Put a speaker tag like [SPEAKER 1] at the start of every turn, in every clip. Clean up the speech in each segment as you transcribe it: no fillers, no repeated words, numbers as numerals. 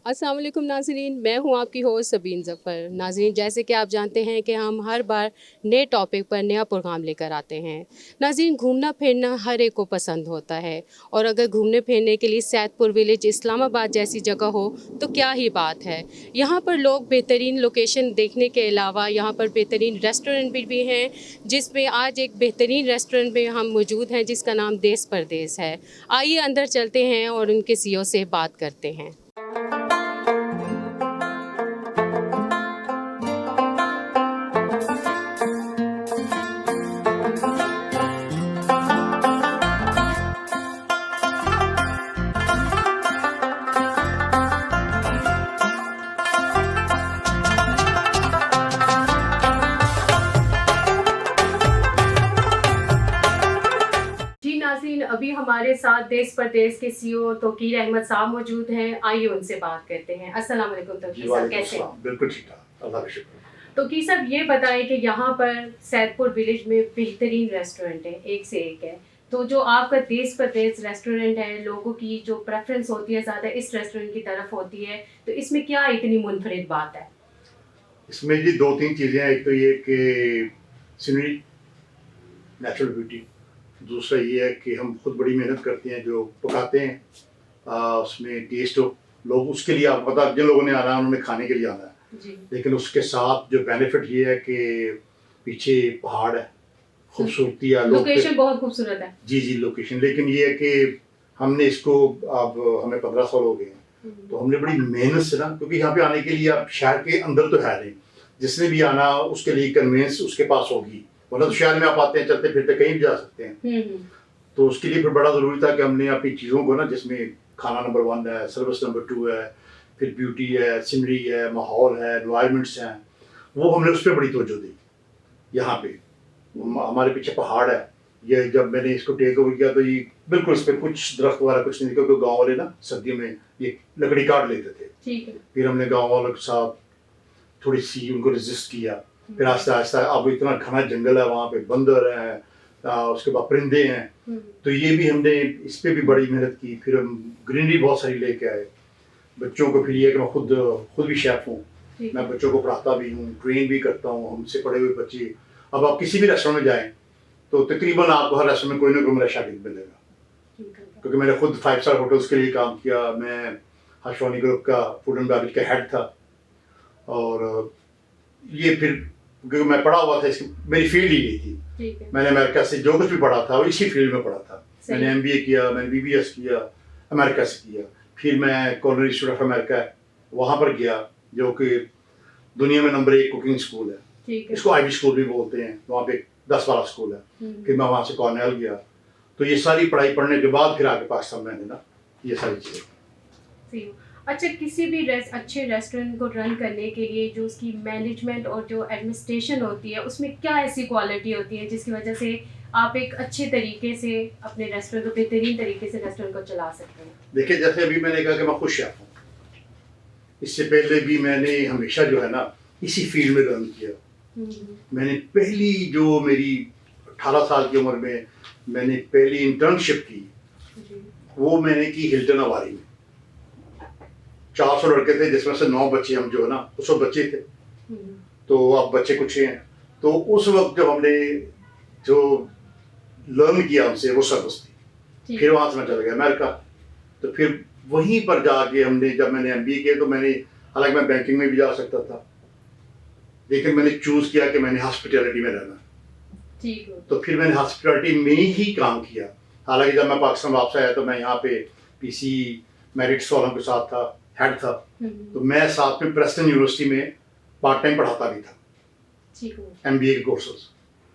[SPEAKER 1] अस्सलाम वालेकुम नाज़रीन, मैं हूं आपकी होस्ट सबीन ज़फ़र। नाज़रीन, जैसे कि आप जानते हैं कि हम हर बार नए टॉपिक पर नया प्रोग्राम लेकर आते हैं। नाज़रीन, घूमना फिरना हर एक को पसंद होता है और अगर घूमने फिरने के लिए सैदपुर विलेज इस्लामाबाद जैसी जगह हो तो क्या ही बात है। यहाँ पर लोग बेहतरीन लोकेशन देखने के अलावा यहाँ पर बेहतरीन रेस्टोरेंट भी हैं, जिसमें आज एक बेहतरीन रेस्टोरेंट में हम मौजूद हैं जिसका नाम देश परदेस है। आइए अंदर चलते हैं और उनके सीईओ से बात करते हैं। जी नाज़रीन, अभी हमारे साथ देश परदेस के सीईओ तौकीर अहमद साहब मौजूद हैं। आइए उनसे बात करते हैं। अस्सलाम वालेकुम तौकीर साहब, कैसे हैं?
[SPEAKER 2] बिल्कुल ठीक ठाक, अल्लाह का शुक्र।
[SPEAKER 1] तौकीर साहब, ये बताएं कि यहाँ पर सैदपुर विलेज में बेहतरीन रेस्टोरेंट है, एक से एक है। तो जो आपका देश परदेस रेस्टोरेंट है, लोगों की जो प्रेफरेंस होती है ज़्यादा इस रेस्टोरेंट की तरफ होती है, तो इसमें क्या इतनी मुनफरिद बात है?
[SPEAKER 2] इसमें जी दो तीन चीज़ें हैं। एक तो ये कि सीनरी, नेचुरल ब्यूटी। दूसरा ये है कि हम खुद बड़ी मेहनत करते हैं, जो पकाते हैं उसमें टेस्ट हो। लोग उसके लिए, आपको पता, जिन लोगों ने आना है उन्होंने खाने के लिए आना है
[SPEAKER 1] जी।
[SPEAKER 2] लेकिन उसके साथ जो बेनिफिट ये है कि पीछे पहाड़ है, खूबसूरती है,
[SPEAKER 1] लोकेशन बहुत खूबसूरत है।
[SPEAKER 2] जी जी लोकेशन। लेकिन ये है कि हमने इसको, अब हमें 15 साल हो गए हैं, तो हमने बड़ी मेहनत से ना, क्योंकि यहाँ पे आने के लिए आप शहर के अंदर तो है नहीं, जिसने भी आना उसके लिए कन्वीनियंस उसके पास होगी, वरना तो शहर में आप आते हैं चलते फिरते कहीं भी जा सकते हैं। तो उसके लिए फिर बड़ा ज़रूरी था कि हमने अपनी चीज़ों को ना, जिसमें खाना नंबर 1 है, सर्विस नंबर 2 है, फिर ब्यूटी है, सीनरी है, माहौल है, एनवायरनमेंट्स हैं, वो हमने उस पर बड़ी तवज्जो दी। यहाँ पे हमारे पीछे पहाड़ है। ये जब मैंने इसको टेक ओवर किया तो ये बिल्कुल इस पर कुछ दरख्त वगैरह कुछ नहीं, क्योंकि गाँव वाले ना सर्दियों में ये लकड़ी काट लेते थे।
[SPEAKER 1] ठीक है।
[SPEAKER 2] फिर हमने गाँव वालों के साथ थोड़ी सी उनको रेजिस्ट किया। फिर आहिस्ता आहिस्ता अब इतना घना जंगल है, वहाँ पे बंदर हैं, उसके बाद परिंदे हैं, तो ये भी हमने इस पर भी बड़ी मेहनत की। फिर हम ग्रीनरी बहुत सारी लेके आए बच्चों को। फिर ये कि मैं खुद भी शेफ़ हूँ, मैं बच्चों को पढ़ाता भी हूँ, ट्रेन भी करता हूँ, हमसे पढ़े हुए बच्चे। अब आप किसी भी रेस्टोरेंट में जाएं तो तकरीबन आपको हर रेस्टोरेंट में कोई ना कोई मेरा शागिर्द मिलेगा, क्योंकि मैंने खुद 5 स्टार होटल्स के लिए काम किया। मैं हर्षवानी ग्रुप का फूड एंड बेवरेज का हेड था, और ये फिर क्योंकि मैं पढ़ा हुआ था, इसकी मेरी फील्ड ही यही थी। मैंने अमेरिका से जो कुछ भी पढ़ा था वो इसी फील्ड में पढ़ा था। मैंने MBA किया, मैंने BBS किया, अमेरिका से किया। फिर मैं कुलिनरी इंस्टीट्यूट ऑफ अमेरिका वहाँ पर गया, जो कि दुनिया में नंबर 1 कुकिंग स्कूल है। इसको आईवी स्कूल भी बोलते हैं। वहाँ पे 10-12 स्कूल है। फिर मैं वहाँ से कॉर्नेल गया। तो ये सारी पढ़ाई पढ़ने के बाद फिर आगे पाकिस्तान मैंने ना ये सारी चीज़ें।
[SPEAKER 1] अच्छा, किसी भी अच्छे रेस्टोरेंट को रन करने के लिए जो उसकी मैनेजमेंट और जो एडमिनिस्ट्रेशन होती है, उसमें क्या ऐसी क्वालिटी होती है जिसकी वजह से आप एक अच्छे तरीके से अपने रेस्टोरेंट को, बेहतरीन तरीके से रेस्टोरेंट को चला सकते हैं?
[SPEAKER 2] देखिए, जैसे अभी मैंने कहा कि मैं खुद शेफ हूँ, इससे पहले भी मैंने हमेशा जो है ना इसी फील्ड में रन किया। मैंने पहली जो मेरी 18 साल की उम्र में मैंने पहली इंटर्नशिप की, वो मैंने की हिल्टन अवारी में। 400 लड़के थे, जिसमें से 9 बच्चे हम जो है ना उस वक्त बच्चे थे, तो अब बच्चे कुछ हैं। तो उस वक्त जब हमने जो लर्न किया हमसे वो सर्विस थी। फिर वहाँ से मैं चला गया अमेरिका। तो फिर वहीं पर जाके हमने, जब मैंने MBA किया तो मैंने, हालांकि मैं बैंकिंग में भी जा सकता था, लेकिन मैंने चूज किया कि मैंने हॉस्पिटैलिटी में रहना। तो फिर मैंने हॉस्पिटैलिटी में ही काम किया। हालांकि जब मैं पाकिस्तान वापस आया तो मैं यहाँ पे PC मेरिट्स वालों के साथ था, हेड था। तो मैं साथ में प्रेस्टन यूनिवर्सिटी में पार्ट टाइम पढ़ाता भी था MBA के कोर्सेज।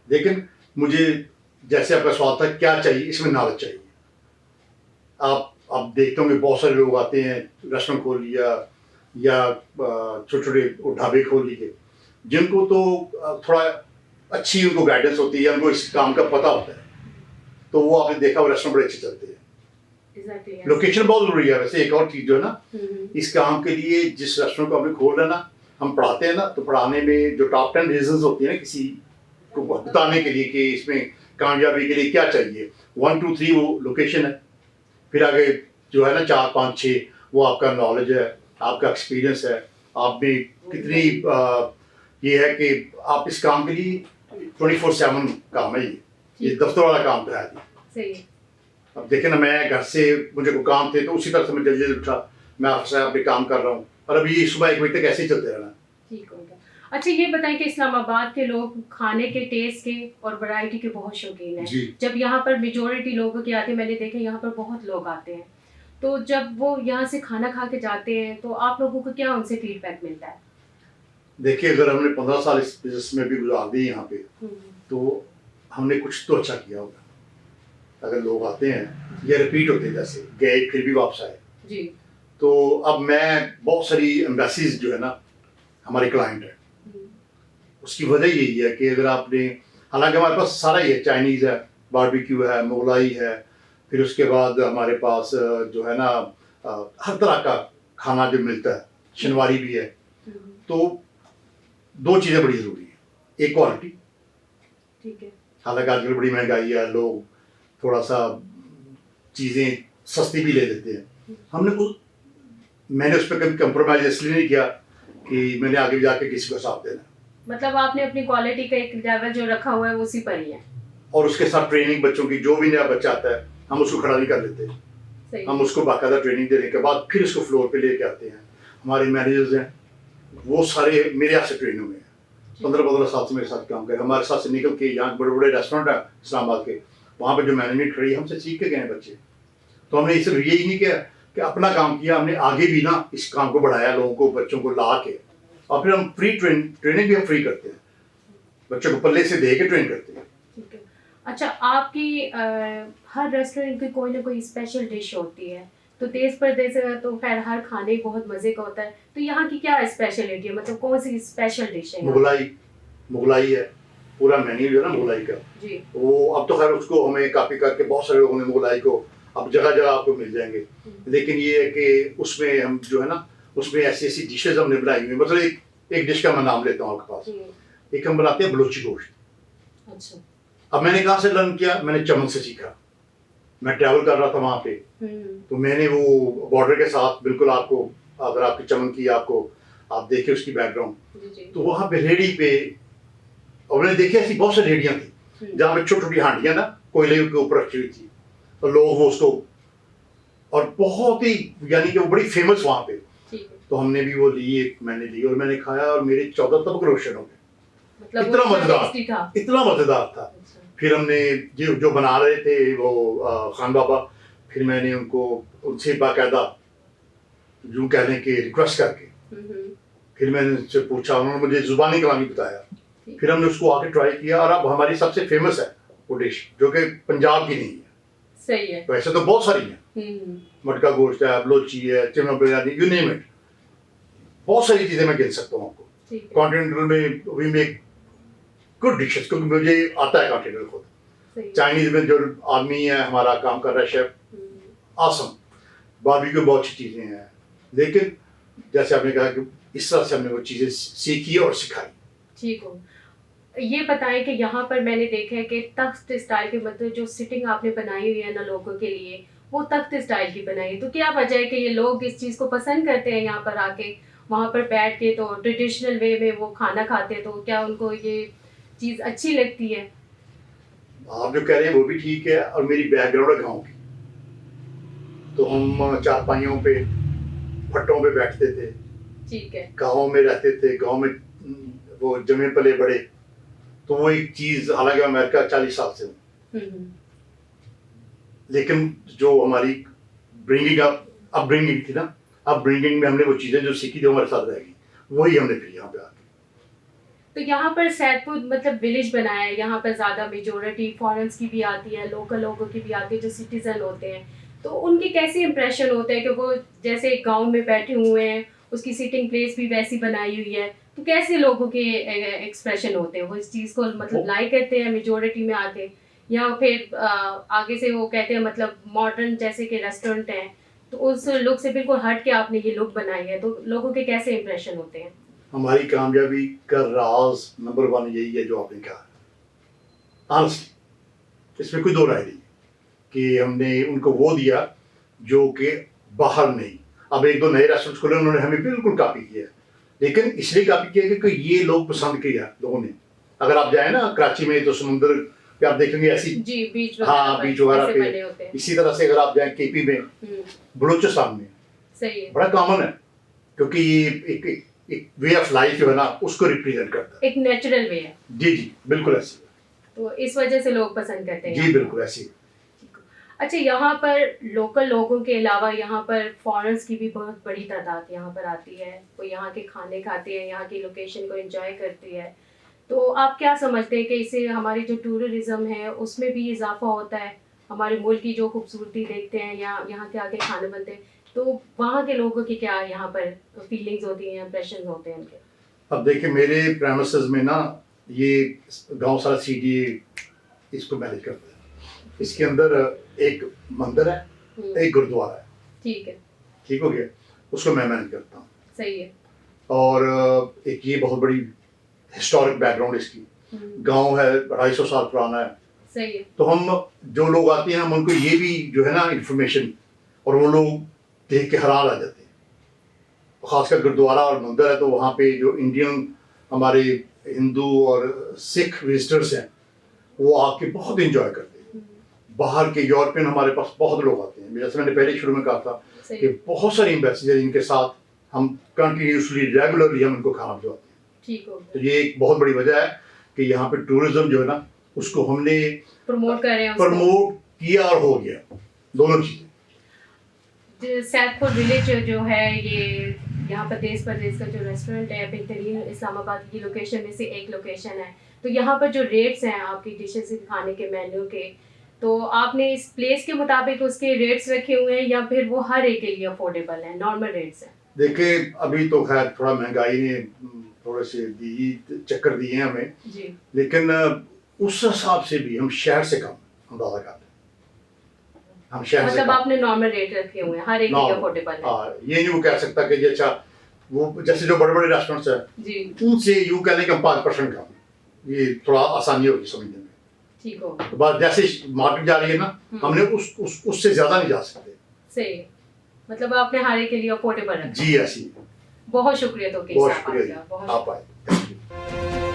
[SPEAKER 2] लेकिन मुझे, जैसे आपका सवाल था क्या चाहिए, इसमें नॉलेज चाहिए। आप देखते होंगे बहुत सारे लोग आते हैं, रेस्टोरेंट खोल लिया या छोटे छोटे ढाबे खोल लिए, जिनको तो थोड़ा अच्छी उनको गाइडेंस होती है, उनको इस काम का पता होता है, तो वो आपने देखा वो रेस्टोरेंट बड़े अच्छे चलते हैं। लोकेशन बहुत जरूरी है। वैसे एक और चीज जो है ना, इस काम के लिए जिस रेस्टोरेंट को हमने खोल है ना, हम पढ़ाते हैं ना, तो पढ़ाने में जो टॉप 10 रीजंस होती है ना किसी को बताने के लिए कि इसमें कामयाबी के लिए क्या चाहिए, 1 2 3 वो लोकेशन है। फिर आगे जो है ना 4 5 6 वो आपका नॉलेज है, आपका एक्सपीरियंस है, आपने कितनी ये है कि आप इस काम के लिए 24/7 काम है, ये दफ्तर वाला काम तो है नहीं।
[SPEAKER 1] सही है।
[SPEAKER 2] अब देखे ना, मैं घर से मुझे कोई काम थे तो उसी तरह से मैं जल्दी जल्दी उठा, मैं आपसे अपने काम कर रहा हूँ, और अभी सुबह 1 बजे तक ऐसे ही चलते रहना।
[SPEAKER 1] ठीक हो गया। अच्छा ये बताएं कि इस्लामाबाद के लोग खाने के टेस्ट के और वैरायटी के बहुत शौकीन हैं।
[SPEAKER 2] जी।
[SPEAKER 1] जब यहाँ पर मेजोरिटी लोगों के आते हैं, मैंने देखा यहाँ पर बहुत लोग आते हैं, तो जब वो यहाँ से खाना खा के जाते हैं तो आप लोगों को क्या उनसे फीडबैक मिलता है?
[SPEAKER 2] देखिए, अगर हमने 15 साल इस बिजनेस में भी गुजार दिए यहाँ पे, तो हमने कुछ तो अच्छा किया होगा। अगर लोग आते हैं, ये रिपीट होते हैं, जैसे गए फिर भी वापस आए
[SPEAKER 1] जी।
[SPEAKER 2] तो अब मैं बहुत सारी एम्बेसीज जो है ना हमारे क्लाइंट है, उसकी वजह यही है कि अगर आपने, हालांकि हमारे पास सारा ही है, चाइनीज़ है, बारबेक्यू है, मुगलाई है, फिर उसके बाद हमारे पास जो है ना हर तरह का खाना जो मिलता है, शनवारी भी है। तो 2 चीज़ें बड़ी ज़रूरी है, एक क्वालिटी,
[SPEAKER 1] ठीक है,
[SPEAKER 2] हालांकि आजकल बड़ी महंगाई है, लोग थोड़ा सा चीज़ें सस्ती भी ले लेते हैं, मैंने उस पर कभी कंप्रोमाइज़ इसलिए नहीं किया कि मैंने आगे जाके किसी को साथ देना,
[SPEAKER 1] मतलब आपने अपनी क्वालिटी का एक लेवल जो रखा हुआ है वो उसी पर ही है।
[SPEAKER 2] और उसके साथ ट्रेनिंग बच्चों की, जो भी नया बच्चा आता है हम उसको खड़ा नहीं कर लेते,
[SPEAKER 1] सही।
[SPEAKER 2] हम उसको बाकायदा ट्रेनिंग देने के बाद फिर उसको फ्लोर पे लेके आते हैं। हमारे मैनेजर्स हैं वो सारे मेरे यहाँ से ट्रेन हुए हैं, 15-15 साल से मेरे साथ काम कर, हमारे साथ से निकल के यहाँ बड़े बड़े रेस्टोरेंट है इस्लामाबाद के, वहाँ पे जो मैनेजमेंट खड़ी है हमसे सीख के गए हैं बच्चे। तो हमने सिर्फ यही नहीं किया कि अपना काम किया, हमने आगे भी ना इस काम को बढ़ाया, लोगों को, बच्चों को ला के, और फिर हम फ्री ट्रेनिंग भी हम फ्री करते हैं, बच्चों को पल्ले से दे के ट्रेन करते हैं।
[SPEAKER 1] ठीक है। अच्छा, आपकी हर रेस्टोरेंट की कोई ना कोई स्पेशल डिश होती है, तो देश परदेश तो खैर हर खाने बहुत मज़े का होता है, तो यहाँ की क्या स्पेशलिटी है, मतलब कौन सी स्पेशल डिश है?
[SPEAKER 2] मुगलाई है, पूरा मेन्यू जो है ना मुगलाई का
[SPEAKER 1] जी।
[SPEAKER 2] वो अब तो खैर उसको हमें कॉपी करके बहुत सारे लोगों ने मुगलाई को अब जगह जगह आपको मिल जाएंगे, लेकिन ये है कि उसमें हम जो है ना उसमें ऐसी ऐसी डिशेज हमने बनाई हुई, मतलब एक डिश का मैं नाम लेता हूँ आपके पास। एक हम बनाते हैं बलोची गोश्त।
[SPEAKER 1] अच्छा।
[SPEAKER 2] अब मैंने कहाँ से लर्न किया, मैंने चमन से सीखा, मैं ट्रैवल कर रहा था वहाँ पे, तो मैंने वो बॉर्डर के साथ बिल्कुल, आपको अगर आपकी चमन की आपको आप देखें उसकी बैकग्राउंड, तो वहाँ पे रेडी पे, और मैंने देखी ऐसी बहुत सारी रेडियाँ थी जहाँ पे छोटी छोटी हांडियाँ ना कोयले के ऊपर रखी हुई थी, और लोग वो उसको, और बहुत ही यानी कि वो बड़ी फेमस वहाँ पे, तो हमने भी वो ली, एक मैंने ली और मैंने खाया और मेरे 14 तबक रोशन हो गए,
[SPEAKER 1] मतलब
[SPEAKER 2] इतना मजेदार, इतना मजेदार था। फिर हमने जो बना रहे थे वो खान बाबा, फिर मैंने उनसे बाकायदा यूँ कह लें कि रिक्वेस्ट करके फिर मैंने उनसे पूछा, उन्होंने मुझे जुबानी कलामी बताया, फिर हमने उसको आके ट्राई किया, और अब हमारी सबसे फेमस है वो डिश, जो कि पंजाब की नहीं है।
[SPEAKER 1] सही है।
[SPEAKER 2] वैसे तो बहुत सारी हैं, मटका गोश्त है, बलोची है, Chiman biryani, you name it, बहुत सारी चीज़ें मैं गिन सकता हूँ आपको। कॉन्टिनेंटल में वी मेक गुड डिशेस, क्योंकि मुझे आता है कॉन्टिनेंटल खुद। चाइनीज में जो आदमी है हमारा काम कर रहा है शेफ, आसम, बारबेक्यू बहुत अच्छी चीज़ें हैं, लेकिन जैसे आपने कहा कि इस तरह से हमने वो चीज़ें सीखी और सिखाई।
[SPEAKER 1] ठीक हो। ये बताएं कि यहाँ पर मैंने देखा है कि तख्त स्टाइल के, मतलब जो सिटिंग आपने बनाई हुई है ना लोगों के लिए, वो तख्त स्टाइल की बनाई है, तो क्या वजह है कि ये लोग इस चीज़ को पसंद करते हैं यहाँ पर आके, वहाँ पर बैठ के तो ट्रेडिशनल वे में वो खाना खाते हैं, तो क्या उनको ये चीज़ अच्छी लगती है?
[SPEAKER 2] आप जो कह रहे हैं वो भी ठीक है, और मेरी बैकग्राउंड है गाँव की, तो हम चारपाइयों पे फट्टों पे बैठते थे,
[SPEAKER 1] ठीक है,
[SPEAKER 2] गाँव में रहते थे, गाँव में वो जमे पले बड़े, तो वो एक चीज़, हालांकि अमेरिका 40 साल से हूँ, लेकिन जो हमारी ब्रिंगिंग अपब्रिंगिंग थी ना, अपब्रिंगिंग में हमने वो चीज़ें जो सीखी जो हमारे साथ रहेगी, वही हमने फिर यहाँ पे आके।
[SPEAKER 1] तो यहाँ पर सैदपुर मतलब विलेज बनाया है, यहाँ पर ज़्यादा मेजोरिटी फॉरेन्स की भी आती है, लोकल लोगों की भी आती है जो सिटीजन होते हैं, तो उनके कैसे इंप्रेशन होते हैं कि वो जैसे गांव में बैठे हुए हैं, उसकी सिटिंग प्लेस भी वैसी बनाई हुई है, तो कैसे लोगों के एक्सप्रेशन होते हैं, वो इस चीज़ को मतलब लाइक करते हैं मेजोरिटी में आके, या फिर आगे से वो कहते हैं मतलब मॉडर्न जैसे कि रेस्टोरेंट हैं तो उस लुक से बिल्कुल हट के आपने ये लुक बनाई है, तो लोगों के कैसे इंप्रेशन होते हैं?
[SPEAKER 2] हमारी कामयाबी का राज नंबर 1 यही है जो आपने कहा, ऑनेस्टली, इसमें कोई दो राय नहीं कि हमने उनको वो दिया जो कि बाहर नहीं, अब एक दो नए रेस्टोरेंट खोले, उन्होंने हमें बिल्कुल कॉपी किया है, लेकिन इसलिए कॉपी किया क्योंकि ये लोग पसंद किया लोगों ने। अगर आप जाए ना कराची में तो समुद्र पे आप देखेंगे ऐसी,
[SPEAKER 1] जी, बीच
[SPEAKER 2] हाँ बीच वगैरह पे। इसी तरह से अगर आप जाए केपी में, बलूचिस्तान में,
[SPEAKER 1] सही है,
[SPEAKER 2] बड़ा कॉमन है, क्योंकि ये एक वे ऑफ लाइफ जो है ना उसको रिप्रेजेंट करता है,
[SPEAKER 1] एक नेचुरल वे है।
[SPEAKER 2] जी जी बिल्कुल ऐसी,
[SPEAKER 1] तो इस वजह से लोग पसंद करते हैं
[SPEAKER 2] जी बिल्कुल ऐसी।
[SPEAKER 1] अच्छा, यहाँ पर लोकल लोगों के अलावा यहाँ पर फॉरेनर्स की भी बहुत बड़ी तादाद यहाँ पर आती है, वो यहाँ के खाने खाते हैं, यहाँ की लोकेशन को एंजॉय करती है। तो आप क्या समझते हैं कि इससे हमारी जो टूरिज्म है उसमें भी इजाफा होता है, हमारे मुल्क की जो खूबसूरती देखते हैं या यहाँ के आके खाने बनते हैं, तो वहाँ के लोगों की क्या यहाँ पर फीलिंग्स होती हैं, इंप्रेशन होते हैं उनके?
[SPEAKER 2] अब देखिए मेरे प्रेमिसेस में ना ये गांव सारा सिटी इसको मैनेज करता है, इसके अंदर एक मंदिर है, एक गुरुद्वारा है, ठीक है, ठीक हो गया, उसको मैं मैनेज करता हूँ, सही है। और एक ये बहुत बड़ी हिस्टोरिक बैकग्राउंड इसकी, गांव है 250 साल पुराना है, सही है। तो हम जो लोग आते हैं हम उनको ये भी जो है ना इंफॉर्मेशन, और वो लोग देख के हैरान आ जाते हैं। खासकर गुरुद्वारा और मंदिर है तो वहाँ पे जो इंडियन हमारे हिंदू और सिख विजिटर्स हैं वो आके बहुत एंजॉय करते हैं। बाहर के यूरोपियन हमारे पास बहुत लोग आते हैं, जैसे मैंने पहले शुरू में कहा था कि बहुत सारे एम्बेसडर जिनके साथ हम कंटिन्यूसली रेगुलरली हम उनको खाना भिजवाते हैं, ठीक हो। तो ये एक बहुत बड़ी वजह है कि यहाँ पे टूरिज्म जो है ना उसको हमने प्रमोट कर रहे हैं, प्रमोट किया और हो गया दोनों चीजें।
[SPEAKER 1] सैदपुर विलेज जो है ये यहाँ पर देश परदेश का जो रेस्टोरेंट है, बेहतरीन इस्लामाबाद की लोकेशन में से एक लोकेशन है। तो यहाँ पर जो रेट्स हैं आपकी डिशेस खाने के मेन्यू के, तो आपने इस प्लेस के मुताबिक उसके रेट्स रखे हुए हैं या फिर वो हर एक के लिए अफोर्डेबल हैं, नॉर्मल रेट्स हैं?
[SPEAKER 2] देखिए अभी तो खैर थोड़ा महंगाई ने थोड़े से चक्कर दिए हैं हमें जी, लेकिन उस हिसाब से भी हम शहर से कम अंदाजा करते हैं। हम शहर
[SPEAKER 1] मतलब आपने नॉर्मल रेट रखे हुए हैं, हर एक के लिए अफोर्डेबल है।
[SPEAKER 2] हाँ, ये नहीं वो कह सकता कि जी अच्छा वो जैसे जो बड़े बड़े रेस्टोरेंट्स हैं जी उनसे यूं कहने के हम 5% कम, ये थोड़ा आसानी होगी समझने में, ठीक हो। तो बात जैसे मार्केट जा रही है ना हमने उससे ज्यादा नहीं जा सकते, सही। मतलब आपने हर एक के लिए अफोर्डेबल रखा जी, ऐसी। बहुत शुक्रिया तो बहुत शुक्रिया आप आए।